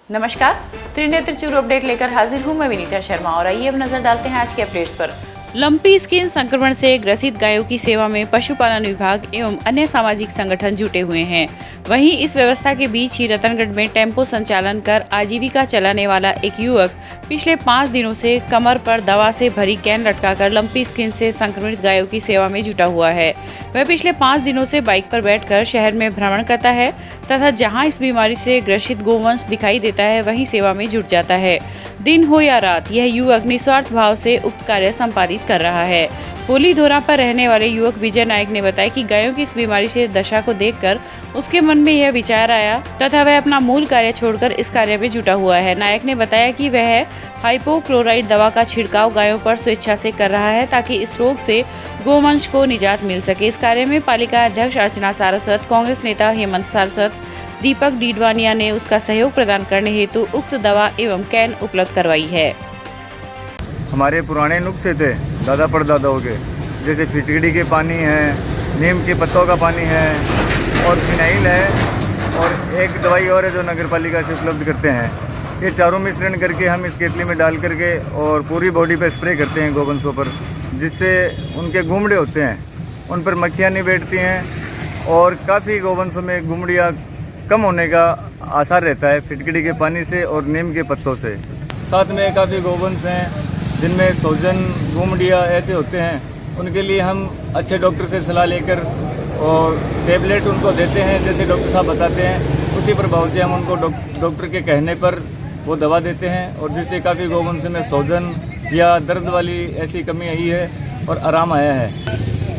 नमस्कार, त्रिनेत्र चूरू अपडेट लेकर हाजिर हूं मैं विनीता शर्मा और आइए अब नजर डालते हैं आज के अपडेट्स पर। लंपी स्किन संक्रमण से ग्रसित गायों की सेवा में पशुपालन विभाग एवं अन्य सामाजिक संगठन जुटे हुए हैं। वहीं इस व्यवस्था के बीच ही रतनगढ़ में टेम्पो संचालन कर आजीविका चलाने वाला एक युवक पिछले 5 दिनों से कमर पर दवा से भरी कैन लटकाकर लंपी स्किन से संक्रमित गायों की सेवा में जुटा हुआ है। वह पिछले 5 दिनों से बाइक पर बैठकर शहर में भ्रमण करता है तथा जहां इस बीमारी से ग्रसित गोवंश दिखाई देता है वहीं सेवा में जुट जाता है। दिन हो या रात यह युवक निस्वार्थ भाव से उक्त कार्य संपादित कर रहा है। होली धोरा पर रहने वाले युवक विजय नायक ने बताया कि गायों की इस बीमारी से दशा को देखकर उसके मन में यह विचार आया तथा वह अपना मूल कार्य छोड़कर इस कार्य में जुटा हुआ है। नायक ने बताया कि वह हाइपोक्लोराइड दवा का छिड़काव गायों पर स्वेच्छा से कर रहा है ताकि इस रोग से गोवंश को निजात मिल सके। इस कार्य में पालिका अध्यक्ष अर्चना सारस्वत, कांग्रेस नेता हेमंत सारस्वत, दीपक डीडवानिया ने उसका सहयोग प्रदान करने हेतु उक्त दवा एवं कैन उपलब्ध करवाई है। हमारे पुराने नुस्खे थे दादा परदादाओं के, जैसे फिटकड़ी के पानी है, नीम के पत्तों का पानी है और फिनाइल है और एक दवाई और है जो नगर पालिका से उपलब्ध करते हैं। ये चारों मिश्रण करके हम इस केतली में डाल करके और पूरी बॉडी पे स्प्रे करते हैं गोवंशों पर, जिससे उनके घुमड़े होते हैं उन पर मक्खियाँ नहीं बैठती हैं और काफ़ी गोवंशों में घुमड़ियाँ कम होने का आसार रहता है फिटकड़ी के पानी से और नीम के पत्तों से। साथ में काफ़ी गोवंश हैं जिनमें सोजन घुमड़ियाँ ऐसे होते हैं, उनके लिए हम अच्छे डॉक्टर से सलाह लेकर और टेबलेट उनको देते हैं जैसे डॉक्टर साहब बताते हैं, उसी प्रभाव से हम उनको डॉक्टर के कहने पर वो दवा देते हैं और जिससे काफ़ी गोवंश में सोजन या दर्द वाली ऐसी कमी आई है और आराम आया है।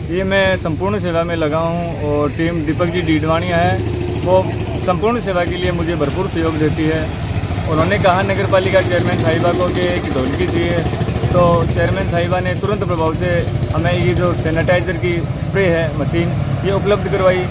ये मैं संपूर्ण सेवा में लगा हूँ और टीम दीपक जी डीडवानिया है, वो संपूर्ण सेवा के लिए मुझे भरपूर सहयोग देती है। उन्होंने कहा नगर पालिका चेयरमैन साहिबा को कि एक ढोलकी चाहिए, तो चेयरमैन साहिबा ने तुरंत प्रभाव से हमें ये जो सैनिटाइजर की स्प्रे है मशीन ये उपलब्ध करवाई।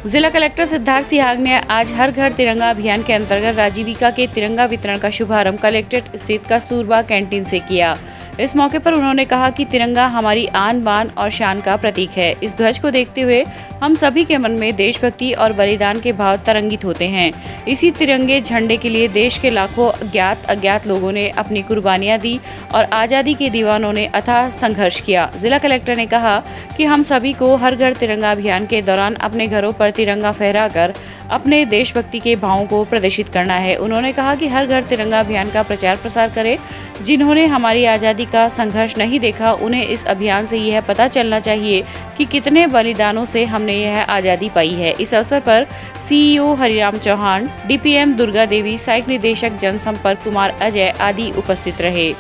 जिला कलेक्टर सिद्धार्थ सिहाग ने आज हर घर तिरंगा अभियान के अंतर्गत आजीविका के तिरंगा वितरण का शुभारंभ कलेक्ट्रेट स्थित कस्तूरबा कैंटीन से किया। इस मौके पर उन्होंने कहा कि तिरंगा हमारी आन बान और शान का प्रतीक है। इस ध्वज को देखते हुए हम सभी के मन में देशभक्ति और बलिदान के भाव तरंगित होते हैं। इसी तिरंगे झंडे के लिए देश के लाखों ज्ञात अज्ञात लोगों ने अपनी कुर्बानियां दी और आज़ादी के दीवानों ने अथाह संघर्ष किया। जिला कलेक्टर ने कहा कि हम सभी को हर घर तिरंगा अभियान के दौरान अपने घरों पर तिरंगा फहराकर अपने देशभक्ति के भावों को प्रदर्शित करना है। उन्होंने कहा कि हर घर तिरंगा अभियान का प्रचार प्रसार करें। जिन्होंने हमारी आज़ादी का संघर्ष नहीं देखा उन्हें इस अभियान से यह पता चलना चाहिए कि कितने बलिदानों से हमने यह आज़ादी पाई है। इस अवसर पर सीईओ हरिराम चौहान, डीपीएम दुर्गा देवी, सहायक निदेशक जनसंपर्क कुमार अजय आदि उपस्थित रहे।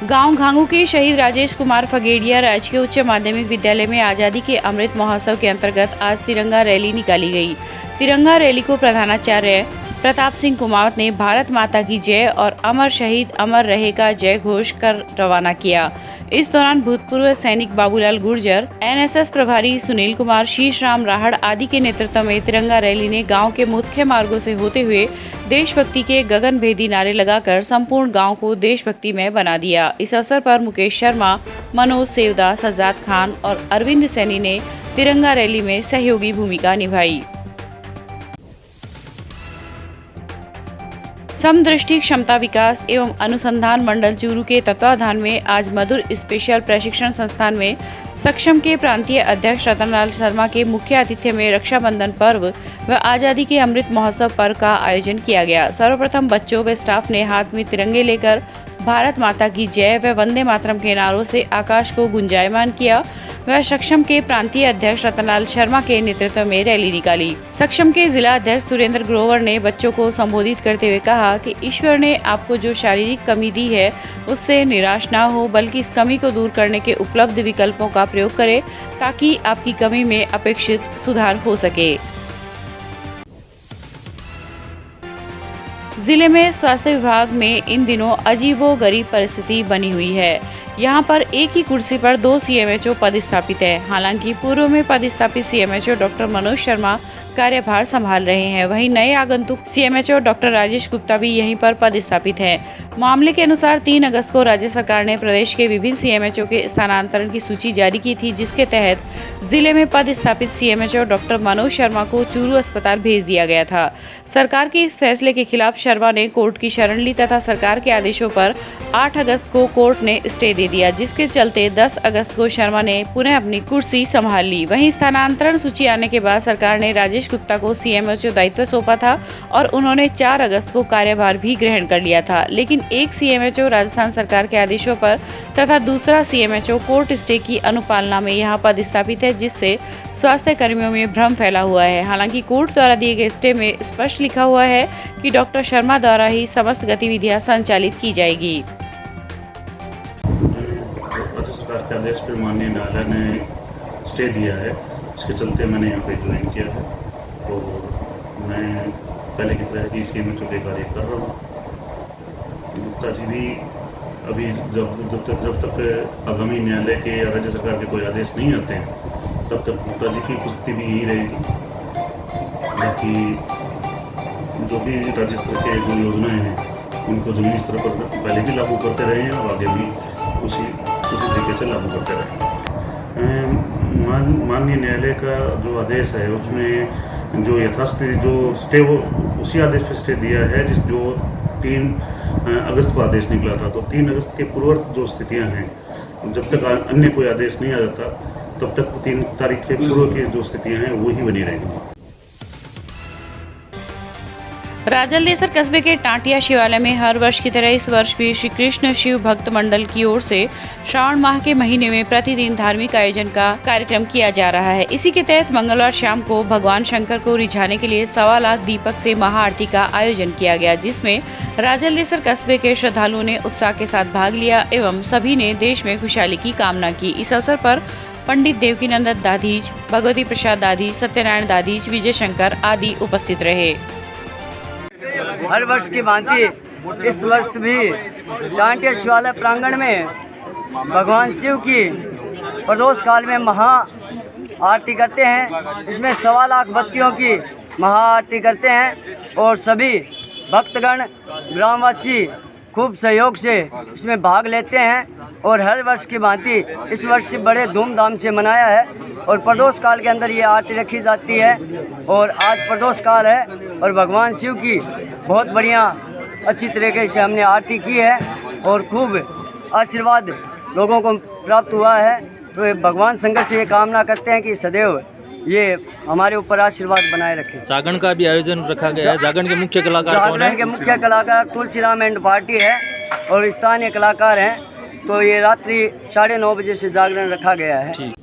गांव घांगू के शहीद राजेश कुमार फगेड़िया राजकीय उच्च माध्यमिक विद्यालय में आज़ादी के अमृत महोत्सव के अंतर्गत आज तिरंगा रैली निकाली गई। तिरंगा रैली को प्रधानाचार्य प्रताप सिंह कुमावत ने भारत माता की जय और अमर शहीद अमर रहे का जय घोष कर रवाना किया। इस दौरान भूतपूर्व सैनिक बाबूलाल गुर्जर, एनएसएस प्रभारी सुनील कुमार, शीश राम राहड़ आदि के नेतृत्व में तिरंगा रैली ने गांव के मुख्य मार्गों से होते हुए देशभक्ति के गगनभेदी नारे लगाकर संपूर्ण गांव को देशभक्ति में बना दिया। इस अवसर पर मुकेश शर्मा, मनोज सेवदा, सज्जाद खान और अरविंद सैनी ने तिरंगा रैली में सहयोगी भूमिका निभाई। समदृष्टि क्षमता विकास एवं अनुसंधान मंडल चूरू के तत्वाधान में आज मधुर स्पेशल प्रशिक्षण संस्थान में सक्षम के प्रांतीय अध्यक्ष रतनलाल शर्मा के मुख्य आतिथ्य में रक्षाबंधन पर्व व आज़ादी के अमृत महोत्सव पर्व का आयोजन किया गया। सर्वप्रथम बच्चों व स्टाफ ने हाथ में तिरंगे लेकर भारत माता की जय व वंदे मातरम के नारों से आकाश को गुंजायमान किया। वह सक्षम के प्रांतीय अध्यक्ष रतनलाल शर्मा के नेतृत्व में रैली निकाली। सक्षम के जिला अध्यक्ष सुरेंद्र ग्रोवर ने बच्चों को संबोधित करते हुए कहा कि ईश्वर ने आपको जो शारीरिक कमी दी है उससे निराश ना हो, बल्कि इस कमी को दूर करने के उपलब्ध विकल्पों का प्रयोग करें ताकि आपकी कमी में अपेक्षित सुधार हो सके। जिले में स्वास्थ्य विभाग में इन दिनों अजीबोगरीब परिस्थिति बनी हुई है। यहाँ पर एक ही कुर्सी पर 2 सीएमएचओ पद स्थापित है। हालांकि पूर्व में पदस्थापित सीएमएचओ डॉक्टर मनोज शर्मा कार्यभार संभाल रहे हैं। वहीं नए आगंतुक सीएमएचओ डॉक्टर राजेश गुप्ता भी यहीं पर पदस्थापित है। मामले के अनुसार 3 अगस्त को राज्य सरकार ने प्रदेश के विभिन्न सीएमएचओ के स्थानांतरण की सूची जारी की थी, जिसके तहत जिले में पदस्थापित सीएमएचओ डॉक्टर मनोज शर्मा को चूरू अस्पताल भेज दिया गया था। सरकार के इस फैसले के खिलाफ शर्मा ने कोर्ट की शरण ली तथा सरकार के आदेशों पर 8 अगस्त को कोर्ट ने स्टे दे दिया, जिसके चलते 10 अगस्त को शर्मा ने पुनः अपनी कुर्सी संभाल ली। वहीं स्थानांतरण सूची आने के बाद सरकार ने राजेश गुप्ता को सीएमएचओ दायित्व सौंपा था और उन्होंने 4 अगस्त को कार्यभार भी ग्रहण कर लिया था। लेकिन एक सीएमएचओ राजस्थान सरकार के आदेशों पर तथा दूसरा सीएमएचओ कोर्ट स्टे की अनुपालना में यहाँ पदस्थापित है, जिससे स्वास्थ्य कर्मियों में भ्रम फैला हुआ है। हालांकि कोर्ट द्वारा दिए गए स्टे में स्पष्ट लिखा हुआ है कि डॉक्टर शर्मा द्वारा ही समस्त गतिविधियां संचालित की जाएगी। राज्य सरकार के आदेश पर माननीय न्यायालय ने स्टे दिया है, इसके चलते मैंने यहाँ पे ज्वाइन किया है। तो मैं पहले की तरह ही सीएमएचओ के कार्य कर रहा हूँ। गुप्ता जी भी अभी जब तक आगामी न्यायालय के या राज्य सरकार के कोई आदेश नहीं आते हैं, तब तक गुप्ता जी की उपस्थिति भी यही रहेगी। बाकी जो भी राज्य स्तर के जो योजनाएं हैं उनको जमीनी स्तर पर पहले भी लागू करते रहे हैं और आगे भी उसी तरीके से लागू करते रहे। माननीय न्यायालय का जो आदेश है उसमें जो यथास्थिति जो स्टे वो उसी आदेश पर स्टे दिया है जो 3 अगस्त को आदेश निकला था। तो 3 अगस्त के पूर्व जो स्थितियां हैं, जब तक अन्य कोई आदेश नहीं आ जाता तब तक 3 तारीख के पूर्व की जो स्थितियां हैं वो ही बनी रहेंगी। राजलदेसर कस्बे के टांटिया शिवालय में हर वर्ष की तरह इस वर्ष भी श्री कृष्ण शिव भक्त मंडल की ओर से श्रावण माह के महीने में प्रतिदिन धार्मिक आयोजन का कार्यक्रम किया जा रहा है। इसी के तहत मंगलवार शाम को भगवान शंकर को रिझाने के लिए 1.25 लाख दीपक से महाआरती का आयोजन किया गया, जिसमें राजलदेसर कस्बे के श्रद्धालुओं ने उत्साह के साथ भाग लिया एवं सभी ने देश में खुशहाली की कामना की। इस अवसर पर पंडित देवकीनंदन दाधीज, भगवती प्रसाद दाधीज, सत्यनारायण दाधीज, विजय शंकर आदि उपस्थित रहे। हर वर्ष की भांति इस वर्ष भी टांटिया शिवालय प्रांगण में भगवान शिव की प्रदोष काल में महा आरती करते हैं। इसमें 1.25 लाख बत्तियों की महा आरती करते हैं और सभी भक्तगण ग्रामवासी खूब सहयोग से इसमें भाग लेते हैं और हर वर्ष की भांति इस वर्ष बड़े धूमधाम से मनाया है और प्रदोष काल के अंदर ये आरती रखी जाती है और आज प्रदोष काल है और भगवान शिव की बहुत बढ़िया अच्छी तरीके से हमने आरती की है और खूब आशीर्वाद लोगों को प्राप्त हुआ है। तो भगवान शंकर से ये कामना करते हैं कि सदैव ये हमारे ऊपर आशीर्वाद बनाए रखें। जागरण का भी आयोजन रखा गया है। जागरण के मुख्य कलाकार कौन है? जागरण के मुख्य कलाकार तुलसीराम एंड पार्टी है और स्थानीय कलाकार हैं। तो ये रात्रि 9:30 बजे से जागरण रखा गया है।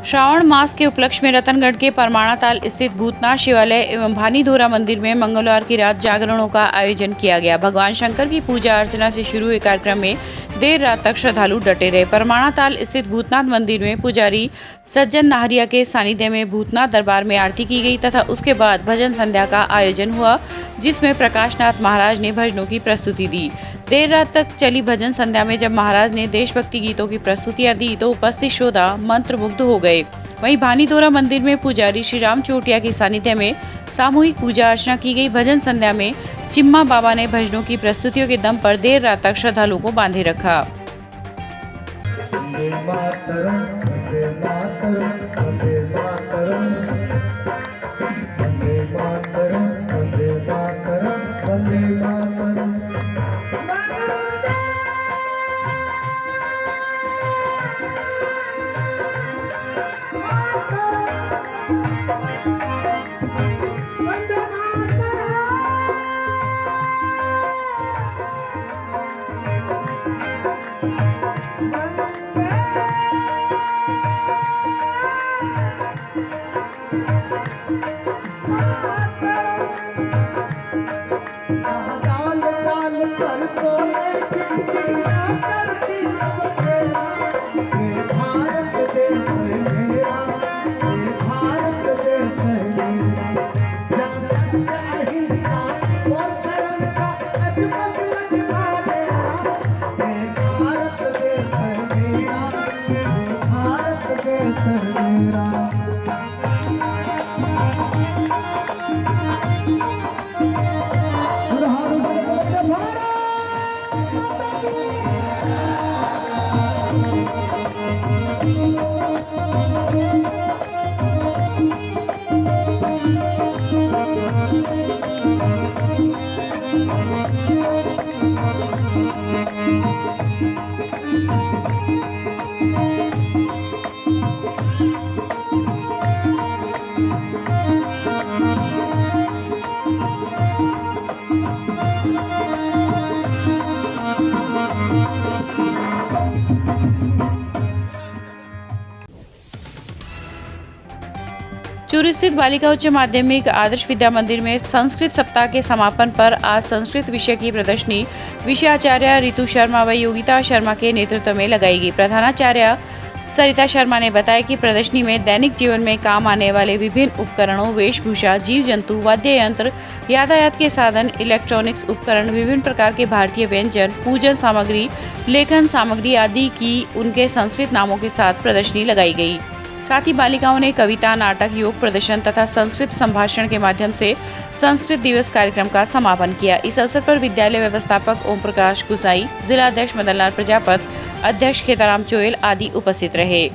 श्रावण मास के उपलक्ष्य में रतनगढ़ के परमाणाताल स्थित भूतनाथ शिवालय एवं भानीधोरा मंदिर में मंगलवार की रात जागरणों का आयोजन किया गया। भगवान शंकर की पूजा अर्चना से शुरू हुए कार्यक्रम में देर रात तक श्रद्धालु डटे रहे। परमाणाताल स्थित भूतनाथ मंदिर में पुजारी सज्जन नाहरिया के सानिध्य में भूतनाथ दरबार में आरती की गई तथा उसके बाद भजन संध्या का आयोजन हुआ, जिसमें प्रकाशनाथ महाराज ने भजनों की प्रस्तुति दी। देर रात तक चली भजन संध्या में जब महाराज ने देशभक्ति गीतों की प्रस्तुतियां दी तो उपस्थित श्रोता मंत्रमुग्ध हो गए। वहीं भानीधोरा मंदिर में पुजारी श्री राम चोटिया के सानिध्य में सामूहिक पूजा अर्चना की गई। भजन संध्या में चिम्मा बाबा ने भजनों की प्रस्तुतियों के दम पर देर रात तक श्रद्धालुओं को बांधे रखा। चूरू स्थित बालिका उच्च माध्यमिक आदर्श विद्या मंदिर में संस्कृत सप्ताह के समापन पर आज संस्कृत विषय की प्रदर्शनी विषयाचार्य रितु शर्मा व योगिता शर्मा के नेतृत्व में लगाई गई। प्रधानाचार्य सरिता शर्मा ने बताया कि प्रदर्शनी में दैनिक जीवन में काम आने वाले विभिन्न उपकरणों, वेशभूषा, जीव जंतु, वाद्य यंत्र, यातायात के साधन, इलेक्ट्रॉनिक्स उपकरण, विभिन्न प्रकार के भारतीय व्यंजन, पूजन सामग्री, लेखन सामग्री आदि की उनके संस्कृत नामों के साथ प्रदर्शनी लगाई गई। साथ ही बालिकाओं ने कविता, नाटक, योग प्रदर्शन तथा संस्कृत संभाषण के माध्यम से संस्कृत दिवस कार्यक्रम का समापन किया। इस अवसर पर विद्यालय व्यवस्थापक ओम प्रकाश गुसाई, जिला अध्यक्ष मदन लाल प्रजापत, अध्यक्ष खेताराम चोयल आदि उपस्थित रहे।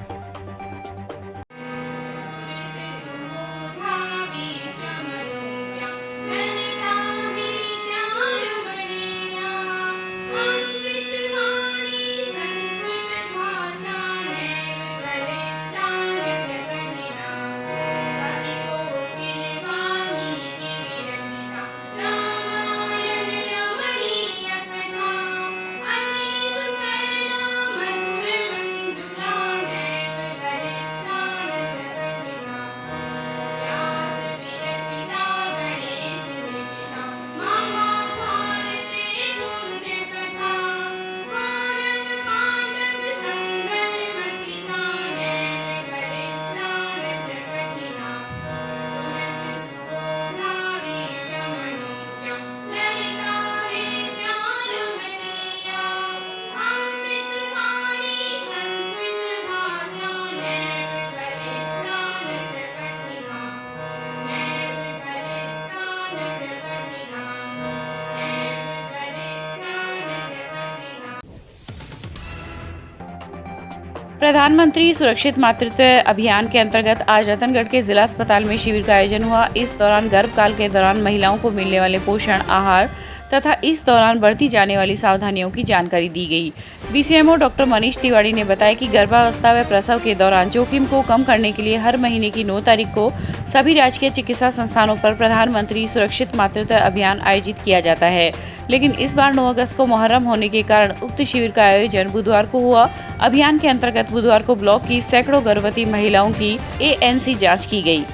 प्रधानमंत्री सुरक्षित मातृत्व अभियान के अंतर्गत आज रतनगढ़ के जिला अस्पताल में शिविर का आयोजन हुआ। इस दौरान गर्भकाल के दौरान महिलाओं को मिलने वाले पोषण आहार तथा इस दौरान बरती जाने वाली सावधानियों की जानकारी दी गई। बीसीएमओ डॉक्टर मनीष तिवारी ने बताया कि गर्भावस्था व प्रसव के दौरान जोखिम को कम करने के लिए हर महीने की 9 तारीख को सभी राजकीय चिकित्सा संस्थानों पर प्रधानमंत्री सुरक्षित मातृत्व अभियान आयोजित किया जाता है। लेकिन इस बार 9 अगस्त को मुहर्रम होने के कारण उक्त शिविर का आयोजन बुधवार को हुआ। अभियान के अंतर्गत बुधवार को ब्लॉक की सैकड़ों गर्भवती महिलाओं की ANC जाँच की गई।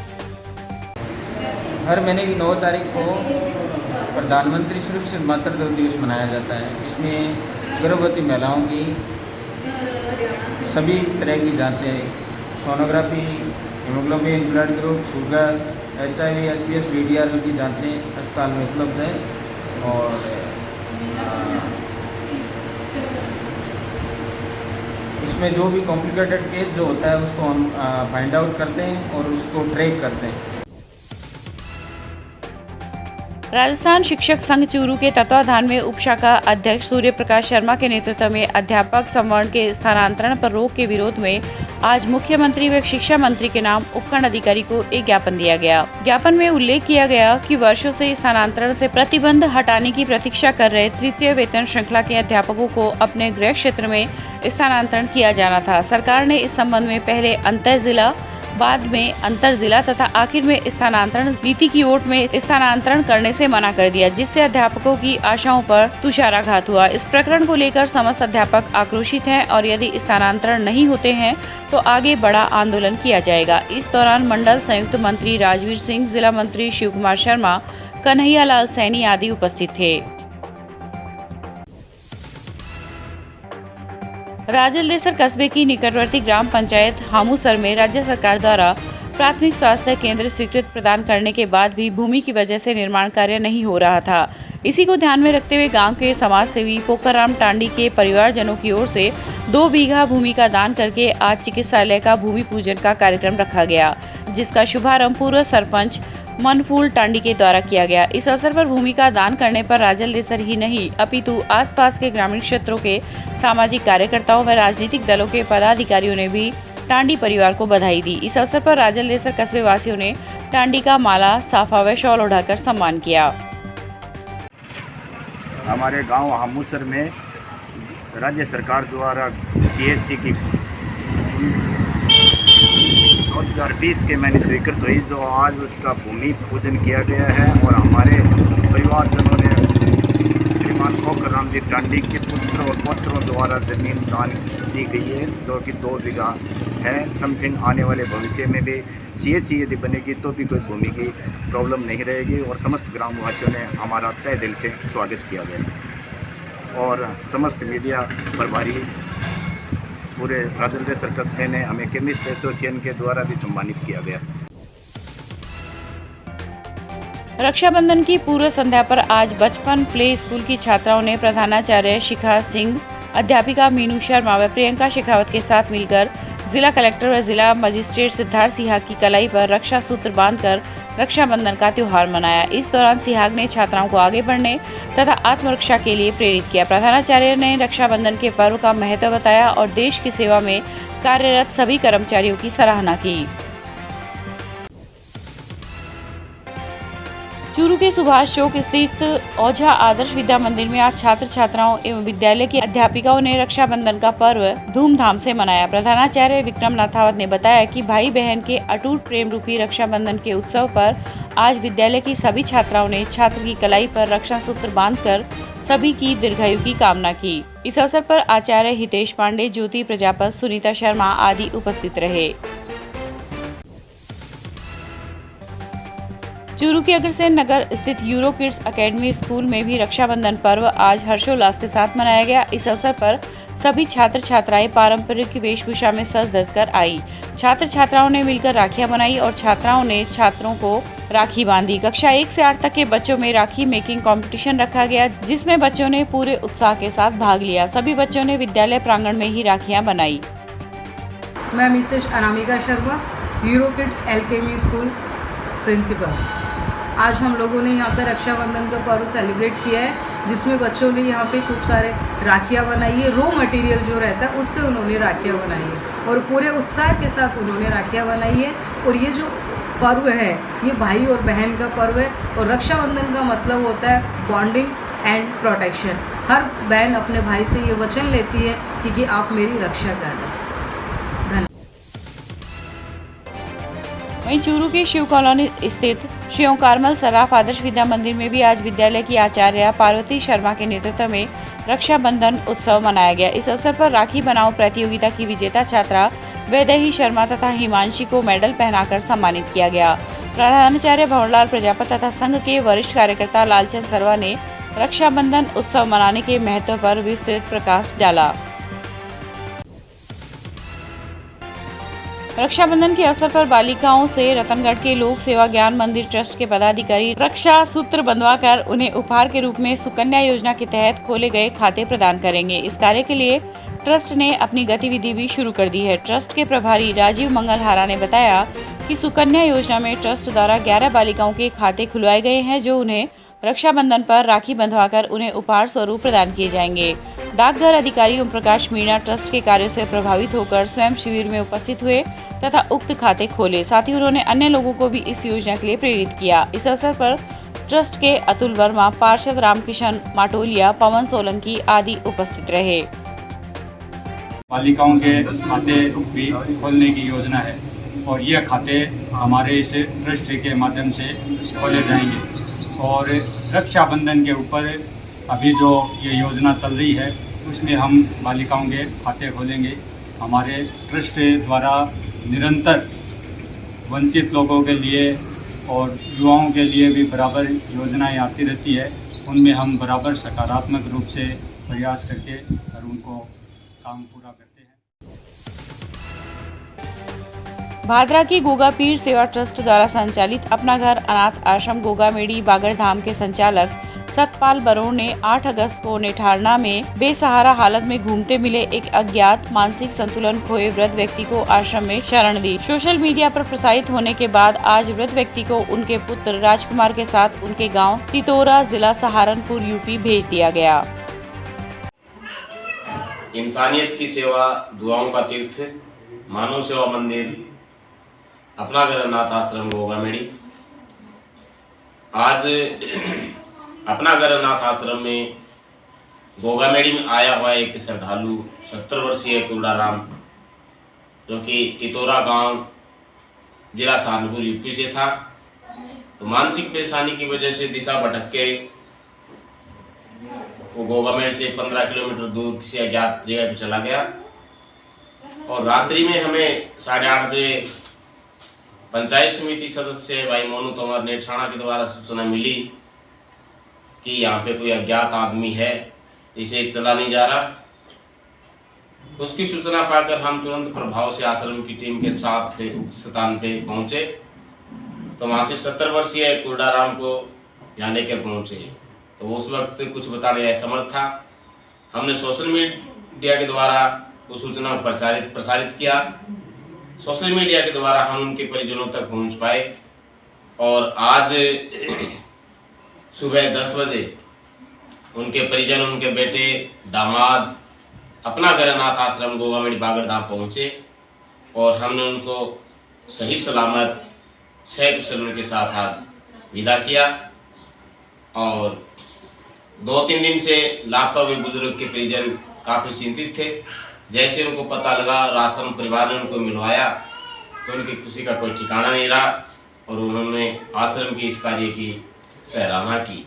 हर महीने की 9 तारीख को प्रधानमंत्री सुरक्षित मातृत्व दिवस मनाया जाता है। इसमें गर्भवती महिलाओं की सभी तरह की जांचें, sonography, haemoglobin, blood group, sugar, HIV, HBS, VDR की जांचें अस्पताल में उपलब्ध है। और इसमें जो भी कॉम्प्लिकेटेड केस जो होता है उसको हम फाइंड आउट करते हैं और उसको ट्रैक करते हैं। राजस्थान शिक्षक संघ चूरू के तत्वाधान में उपशाखा अध्यक्ष सूर्य प्रकाश शर्मा के नेतृत्व में अध्यापक संवर्ण के स्थानांतरण पर रोक के विरोध में आज मुख्यमंत्री व शिक्षा मंत्री के नाम उपखंड अधिकारी को एक ज्ञापन दिया गया। ज्ञापन में उल्लेख किया गया कि वर्षों से स्थानांतरण से प्रतिबंध हटाने की प्रतीक्षा कर रहे तृतीय वेतन श्रृंखला के अध्यापकों को अपने गृह क्षेत्र में स्थानांतरण किया जाना था। सरकार ने इस संबंध में पहले अंतर जिला, बाद में अंतर जिला तथा आखिर में स्थानांतरण नीति की ओट में स्थानांतरण करने से मना कर दिया, जिससे अध्यापकों की आशाओं पर तुषाराघात हुआ। इस प्रकरण को लेकर समस्त अध्यापक आक्रोशित हैं और यदि स्थानांतरण नहीं होते हैं तो आगे बड़ा आंदोलन किया जाएगा। इस दौरान मंडल संयुक्त मंत्री राजवीर सिंह, जिला मंत्री शिव कुमार शर्मा, कन्हैया लाल सैनी आदि उपस्थित थे। राजलदेसर कस्बे की निकटवर्ती ग्राम पंचायत हामूसर में राज्य सरकार द्वारा प्राथमिक स्वास्थ्य केंद्र स्वीकृत प्रदान करने के बाद भी भूमि की वजह से निर्माण कार्य नहीं हो रहा था। इसी को ध्यान में रखते हुए गांव के समाज सेवी पोकराम टांडी के परिवारजनों की ओर से 2 बीघा भूमि का दान करके आज चिकित्सालय का भूमि पूजन का कार्यक्रम रखा गया, जिसका शुभारंभ पूर्व सरपंच मनफूल टांडी के द्वारा किया गया। इस अवसर पर भूमि का दान करने पर राजलदेसर ही नहीं अपितु आसपास के ग्रामीण क्षेत्रों के सामाजिक कार्यकर्ताओं व राजनीतिक दलों के पदाधिकारियों ने भी टांडी परिवार को बधाई दी। इस अवसर पर राजलदेसर कस्बे वासियों ने टांडी का माला, साफा व शॉल उड़ाकर सम्मान किया। हमारे गांव हामूसर में राज्य सरकार द्वारा PHC की 2020 के मैंने स्वीकृत हुई, जो आज उसका भूमि पूजन किया गया है और हमारे परिवारजनों ने श्रीमान पोकराम मंदिर डांडी के पुत्र और पौत्रों द्वारा ज़मीन दान दी गई है, जो कि 2 बीघा है। समथिंग आने वाले भविष्य में भी CHC यदि बनेगी तो भी कोई भूमि की प्रॉब्लम नहीं रहेगी। और समस्त ग्रामवासियों ने हमारा तहे दिल से स्वागत किया गया और समस्त मीडिया प्रभारी पूरे राजेंद्र सर्कस में ने हमें केमिस्ट एसोसिएशन के द्वारा भी सम्मानित किया गया। रक्षाबंधन की पूर्व संध्या पर आज बचपन प्ले स्कूल की छात्राओं ने प्रधानाचार्य शिखा सिंह, अध्यापिका मीनू शर्मा व प्रियंका शेखावत के साथ मिलकर जिला कलेक्टर व जिला मजिस्ट्रेट सिद्धार्थ सिहाग की कलाई पर रक्षा सूत्र बांधकर रक्षाबंधन का त्योहार मनाया। इस दौरान सिहाग ने छात्राओं को आगे बढ़ने तथा आत्मरक्षा के लिए प्रेरित किया। प्रधानाचार्य ने रक्षाबंधन के पर्व का महत्व बताया और देश की सेवा में कार्यरत सभी कर्मचारियों की सराहना की। चूरू के सुभाष चौक स्थित ओझा आदर्श विद्या मंदिर में आज छात्र छात्राओं एवं विद्यालय की अध्यापिकाओं ने रक्षाबंधन का पर्व धूमधाम से मनाया। प्रधानाचार्य विक्रम नाथावत ने बताया कि भाई बहन के अटूट प्रेम रूपी रक्षाबंधन के उत्सव पर आज विद्यालय की सभी छात्राओं ने छात्र की कलाई पर रक्षा सूत्र बांधकर सभी की दीर्घायु की कामना की। इस अवसर पर आचार्य हितेश पांडे, ज्योति प्रजापत, सुनीता शर्मा आदि उपस्थित रहे। चूरू के अग्रसेन नगर स्थित यूरो किड्स एकेडमी स्कूल में भी रक्षाबंधन पर्व आज हर्षोल्लास के साथ मनाया गया। इस अवसर पर सभी छात्र छात्राएं पारंपरिक वेशभूषा में सज धज कर आई। छात्र छात्राओं ने मिलकर राखियां बनाई और छात्राओं ने छात्रों को राखी बांधी। कक्षा 1 से 8 तक के बच्चों में राखी मेकिंग कंपटीशन रखा गया, जिसमें बच्चों ने पूरे उत्साह के साथ भाग लिया। सभी बच्चों ने विद्यालय प्रांगण में ही राखियां बनाई। मैं Mrs Anamika Sharma, Euro Kids Alchemy school principal. आज हम लोगों ने यहाँ पे रक्षाबंधन का पर्व सेलिब्रेट किया है, जिसमें बच्चों ने यहाँ पे खूब सारे राखियाँ बनाई है। रॉ मटेरियल जो रहता है उससे उन्होंने राखियाँ बनाई है और पूरे उत्साह के साथ उन्होंने राखियाँ बनाई है। और ये जो पर्व है ये भाई और बहन का पर्व है और रक्षाबंधन का मतलब होता है बॉन्डिंग एंड प्रोटेक्शन। हर बहन अपने भाई से ये वचन लेती है कि आप मेरी रक्षा करना। वहीं चूरू के शिव कॉलोनी स्थित श्री ओंकारमल सराफ आदर्श विद्या मंदिर में भी आज विद्यालय की आचार्य पार्वती शर्मा के नेतृत्व में रक्षाबंधन उत्सव मनाया गया। इस अवसर पर राखी बनाओ प्रतियोगिता की विजेता छात्रा वैदेही शर्मा तथा हिमांशी को मेडल पहनाकर सम्मानित किया गया। प्रधानाचार्य भंवरलाल प्रजापत तथा संघ के वरिष्ठ कार्यकर्ता लालचंद सरवा ने रक्षाबंधन उत्सव मनाने के महत्व पर विस्तृत प्रकाश डाला। रक्षाबंधन के अवसर पर बालिकाओं से रतनगढ़ के लोक सेवा ज्ञान मंदिर ट्रस्ट के पदाधिकारी रक्षा सूत्र बंधवाकर उन्हें उपहार के रूप में सुकन्या योजना के तहत खोले गए खाते प्रदान करेंगे। इस कार्य के लिए ट्रस्ट ने अपनी गतिविधि भी शुरू कर दी है। ट्रस्ट के प्रभारी राजीव मंगलहारा ने बताया कि सुकन्या योजना में ट्रस्ट द्वारा 11 बालिकाओं के खाते खुलवाए गए हैं, जो उन्हें रक्षाबंधन पर राखी बंधवाकर उन्हें उपहार स्वरूप प्रदान किए जाएंगे। डाकघर अधिकारी ओम प्रकाश मीणा ट्रस्ट के कार्यों से प्रभावित होकर स्वयं शिविर में उपस्थित हुए तथा उक्त खाते खोले। साथ ही उन्होंने अन्य लोगों को भी इस योजना के लिए प्रेरित किया। इस अवसर पर ट्रस्ट के अतुल वर्मा, पार्षद रामकिशन माटोलिया, पवन सोलंकी आदि उपस्थित रहे। बालिकाओं के खाते भी खोलने की योजना है और ये खाते हमारे इस ट्रस्ट के माध्यम से खोले जाएंगे। और रक्षाबंधन के ऊपर अभी जो ये योजना चल रही है उसमें हम बालिकाओं के खाते खोलेंगे। हमारे ट्रस्ट द्वारा निरंतर वंचित लोगों के लिए और युवाओं के लिए भी बराबर योजनाएं आती रहती है, उनमें हम बराबर सकारात्मक रूप से प्रयास करके और उनको काम पूरा करते हैं। भादरा की गोगा पीर सेवा ट्रस्ट द्वारा संचालित अपना घर अनाथ आश्रम गोगामेड़ी बागड़धाम के संचालक सतपाल बरोड़ ने 8 अगस्त को नेठारना में बेसहारा हालत में घूमते मिले एक अज्ञात मानसिक संतुलन खोए वृद्ध व्यक्ति को आश्रम में शरण दी। सोशल मीडिया पर प्रसारित होने के बाद आज वृद्ध व्यक्ति को उनके पुत्र राजकुमार के साथ उनके गांव तितोरा, जिला सहारनपुर, यूपी भेज दिया गया। इंसानियत की सेवा, दुआओं का तीर्थ, मानव सेवा मंदिर, अपना घर अनाथ आश्रम गोगामेड़ी। आज अपना घर अनाथ आश्रम में गोगामेड़ी में आया हुआ एक श्रद्धालु 70 वर्षीय कुलडाराम, जो कि तितोरा गांव, जिला सहारनपुर, यूपी से था। तो मानसिक परेशानी की वजह से दिशा भटक के वो गोगामेड़ से 15 किलोमीटर दूर किसी अज्ञात जगह पर चला गया और रात्रि में हमें 8:30 बजे पंचायत समिति सदस्य भाई मोनू तोमर ने थाना के द्वारा सूचना मिली कि यहाँ पे कोई अज्ञात आदमी है, इसे चला नहीं जा रहा। उसकी सूचना पाकर हम तुरंत प्रभाव से आश्रम की टीम के साथ उक्त स्थान पे पहुंचे तो वहाँ से 70 वर्षीय कुर्डाराम को यहाँ लेकर पहुँचे। तो उस वक्त कुछ बताने असमर्थ था। हमने सोशल मीडिया के द्वारा उस सूचना को प्रसारित किया। सोशल मीडिया के द्वारा हम उनके परिजनों तक पहुँच पाए और आज सुबह 10 बजे उनके परिजन, उनके बेटे, दामाद अपना घर अनाथ आश्रम गोगामेड़ी बागड़धाम पहुँचे और हमने उनको सही सलामत सकुशल के साथ आज विदा किया। और 2-3 दिन से लापता हुए बुजुर्ग के परिजन काफ़ी चिंतित थे। जैसे उनको पता लगा और आश्रम परिवार ने उनको मिलवाया तो उनकी खुशी का कोई ठिकाना नहीं रहा और उन्होंने आश्रम की इस कार्य की सराहना की।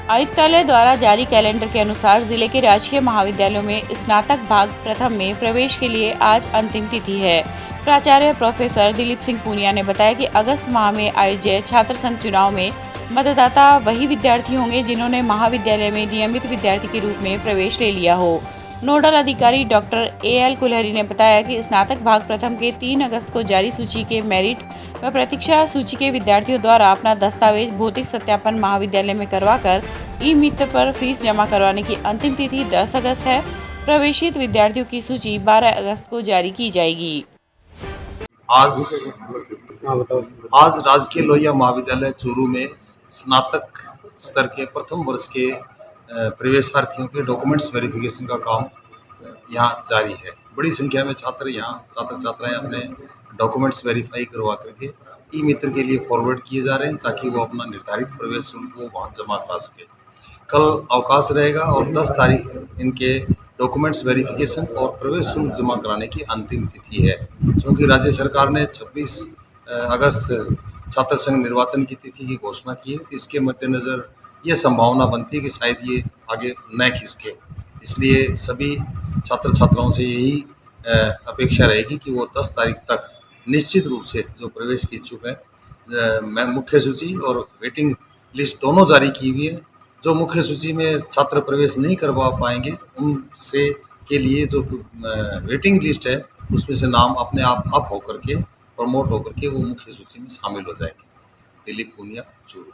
आयुक्तालय द्वारा जारी कैलेंडर के अनुसार जिले के राजकीय महाविद्यालयों में स्नातक भाग प्रथम में प्रवेश के लिए आज अंतिम तिथि है। प्राचार्य प्रोफेसर दिलीप सिंह पूनिया ने बताया कि अगस्त माह में आयोजित छात्र संघ चुनाव में मतदाता वही विद्यार्थी होंगे जिन्होंने महाविद्यालय में नियमित विद्यार्थी के रूप में प्रवेश ले लिया हो। नोडल अधिकारी डॉक्टर AL कुलहरी ने बताया कि स्नातक भाग प्रथम के 3 अगस्त को जारी सूची के मेरिट व प्रतीक्षा सूची के विद्यार्थियों द्वारा अपना दस्तावेज भौतिक सत्यापन महाविद्यालय में करवाकर ई-मित्र पर फीस जमा करवाने की अंतिम तिथि 10 अगस्त है। प्रवेशित विद्यार्थियों की सूची 12 अगस्त को जारी की जाएगी। आज राजकीय लोहिया महाविद्यालय चूरू में स्नातक स्तर के प्रथम वर्ष के प्रवेशार्थियों के डॉक्यूमेंट्स वेरिफिकेशन का काम यहाँ जारी है। बड़ी संख्या में छात्र छात्राएं अपने डॉक्यूमेंट्स वेरीफाई करवा करके ई-मित्र के लिए फॉरवर्ड किए जा रहे हैं ताकि वो अपना निर्धारित प्रवेश शुल्क को वहाँ जमा करा सके। कल अवकाश रहेगा और 10 तारीख इनके डॉक्यूमेंट्स वेरिफिकेशन और प्रवेश शुल्क जमा कराने की अंतिम तिथि है। क्योंकि राज्य सरकार ने 26 अगस्त छात्र संघ निर्वाचन की तिथि की घोषणा की है, इसके मद्देनज़र ये संभावना बनती है कि शायद ये आगे न खिसके। इसलिए सभी छात्र छात्राओं से यही अपेक्षा रहेगी कि वो 10 तारीख तक निश्चित रूप से जो प्रवेश की इच्छुक है, मुख्य सूची और वेटिंग लिस्ट दोनों जारी की हुई है। जो मुख्य सूची में छात्र प्रवेश नहीं करवा पाएंगे उनसे के लिए जो वेटिंग लिस्ट है उसमें से नाम अपने आप अप होकर के प्रमोट होकर के वो मुख्य सूची में शामिल हो जाएंगे। दिलीप पूनिया, चूरू।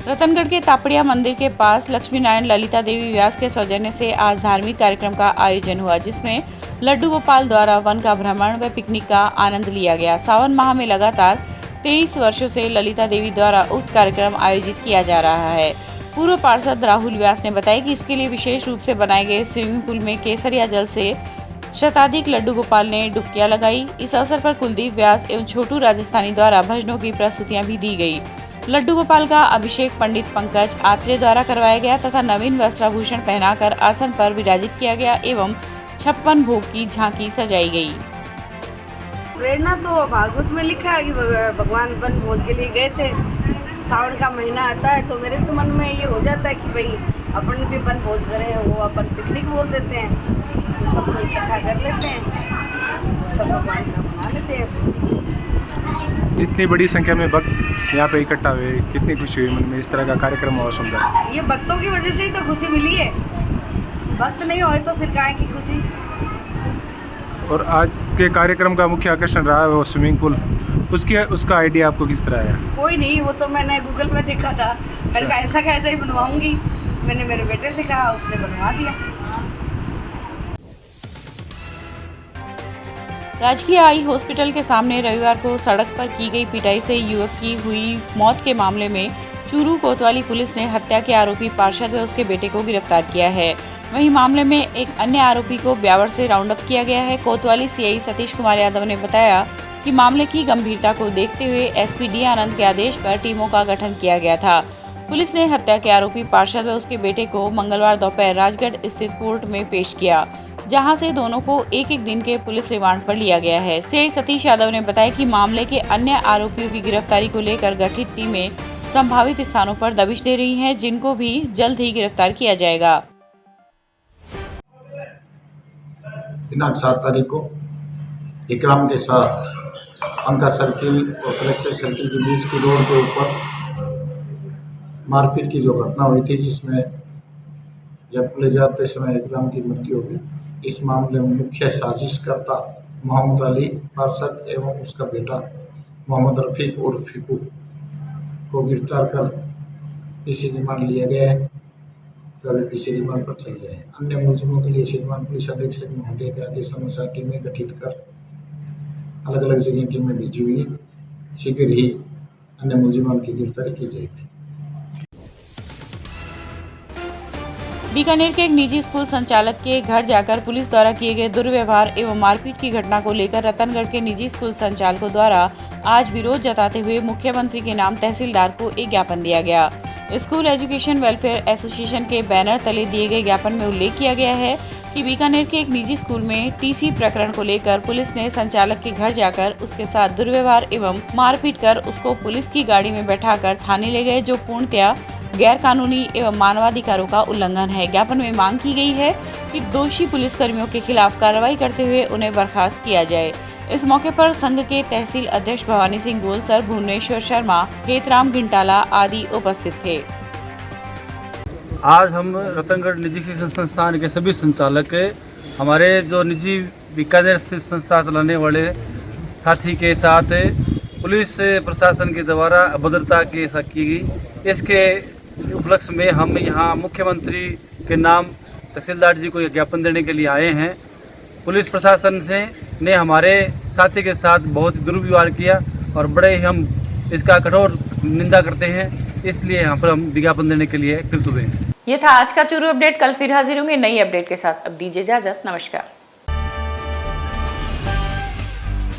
रतनगढ़ के तापड़िया मंदिर के पास लक्ष्मी नारायण ललिता देवी व्यास के सौजन्य से आज धार्मिक कार्यक्रम का आयोजन हुआ, जिसमें लड्डू गोपाल द्वारा वन का भ्रमण व पिकनिक का आनंद लिया गया। सावन माह में लगातार 23 वर्षों से ललिता देवी द्वारा उक्त कार्यक्रम आयोजित किया जा रहा है। पूर्व पार्षद राहुल व्यास ने बताया कि इसके लिए विशेष रूप से बनाए गए स्विमिंग पूल में केसरिया जल से शताधिक लड्डू गोपाल ने डुबकियां लगाई। इस अवसर पर कुलदीप व्यास एवं छोटू राजस्थानी द्वारा भजनों की प्रस्तुतियां भी दी गई। लड्डू गोपाल का अभिषेक पंडित पंकज आत्रेय द्वारा करवाया गया तथा नवीन वस्त्राभूषण पहनाकर आसन पर विराजित किया गया एवं 56 भोग की झांकी सजाई गई। प्रेरणा तो भागवत में लिखा है कि भगवान वन भोज के लिए गए थे। सावन का महीना आता है तो मेरे भी मन में ये हो जाता है कि भाई अपन भी वन भोज करें, वो अपन पिकनिक बोल देते हैं, तो सबको इकट्ठा कर लेते हैं, सब भगवान का बना लेते हैं। जितनी बड़ी संख्या में भक्त यहाँ पे इकट्ठा हुए, कितनी खुशी हुई मन में। इस तरह का कार्यक्रम बहुत सुंदर। ये भक्तों की वजह से ही तो खुशी मिली है, भक्त नहीं होए तो फिर काहे की खुशी। और आज के कार्यक्रम का मुख्य आकर्षण रहा है वो स्विमिंग पूल, उसका आइडिया आपको किस तरह आया? कोई नहीं, वो तो मैंने गूगल में देखा था, मैंने कहा ऐसा का ऐसा ही बनवाऊंगी। मैंने मेरे बेटे से कहा, उसने बनवा दिया। राजकीय आई हॉस्पिटल के सामने रविवार को सड़क पर की गई पिटाई से युवक की हुई मौत के मामले में चूरू कोतवाली पुलिस ने हत्या के आरोपी पार्षद व उसके बेटे को गिरफ्तार किया है। वहीं मामले में एक अन्य आरोपी को ब्यावर से राउंड अप किया गया है। कोतवाली सीआई सतीश कुमार यादव ने बताया कि मामले की गंभीरता को देखते हुए एसपी डी आनंद के आदेश पर टीमों का गठन किया गया था। पुलिस ने हत्या के आरोपी पार्षद व उसके बेटे को मंगलवार दोपहर राजगढ़ स्थित कोर्ट में पेश किया। जहां से दोनों को एक एक दिन के पुलिस रिमांड पर लिया गया है। सीआई सतीश यादव ने बताया कि मामले के अन्य आरोपियों की गिरफ्तारी को लेकर गठित टीमें संभावित स्थानों पर दबिश दे रही हैं, जिनको भी जल्द ही गिरफ्तार किया जाएगा। दिनांक 7 तारीख को इकराम के साथ अंका सर्किल और कलेक्टर सर्किल के बीच की रोड के ऊपर मारपीट की जो घटना हुई थी, जिसमें जब ले जाते समय इकराम की मृत्यु हो गई। इस मामले में मुख्य साजिशकर्ता मोहम्मद अली पार्षद एवं उसका बेटा मोहम्मद रफीक और फिकू को गिरफ्तार कर पीसी रिमांड लिया गया है। पीसी रिमांड पर चल रहे हैं। अन्य मुलजिमों के लिए श्रीमान पुलिस अधीक्षक महोदय के आदेशानुसार टीमें गठित कर अलग अलग जगह टीमें भेजी हुई है। शीघ्र ही अन्य मुलजिमों की गिरफ्तारी की जाएगी। बीकानेर के एक निजी स्कूल संचालक के घर जाकर पुलिस द्वारा किए गए दुर्व्यवहार एवं मारपीट की घटना को लेकर रतनगढ़ के निजी स्कूल संचालकों द्वारा आज विरोध जताते हुए मुख्यमंत्री के नाम तहसीलदार को एक ज्ञापन दिया गया। स्कूल एजुकेशन वेलफेयर एसोसिएशन के बैनर तले दिए गए ज्ञापन में उल्लेख किया गया है कि बीकानेर के एक निजी स्कूल में टीसी प्रकरण को लेकर पुलिस ने संचालक के घर जाकर उसके साथ दुर्व्यवहार एवं मारपीट कर उसको पुलिस की गाड़ी में बैठाकर थाने ले गए, जो पूर्णतया गैर कानूनी एवं मानवाधिकारों का उल्लंघन है। ज्ञापन में मांग की गई है कि दोषी पुलिसकर्मियों के खिलाफ कार्रवाई करते हुए उन्हें बर्खास्त किया जाए। इस मौके पर संघ के तहसील अध्यक्ष भवानी सिंह गोल सर, भुवनेश्वर शर्मा, हेतराम घिंटाला आदि उपस्थित थे। आज हम रतनगढ़ निजी शिक्षण संस्थान के सभी संचालक हमारे जो निजी बीकानेर संस्था चलाने वाले साथी के साथ पुलिस प्रशासन के द्वारा अभद्रता के साथ की गई, इसके उपलक्ष्य में हम यहाँ मुख्यमंत्री के नाम तहसीलदार जी को ज्ञापन देने के लिए आए हैं। पुलिस प्रशासन ने हमारे साथी के साथ बहुत दुर्व्यवहार किया और बड़े ही हम इसका कठोर निंदा करते हैं, इसलिए यहाँ पर हम विज्ञापन देने के लिए कृत हुए हैं। ये था आज का चूरू अपडेट। कल फिर हाजिर होंगे नई अपडेट के साथ। अब दीजिए इजाजत। नमस्कार।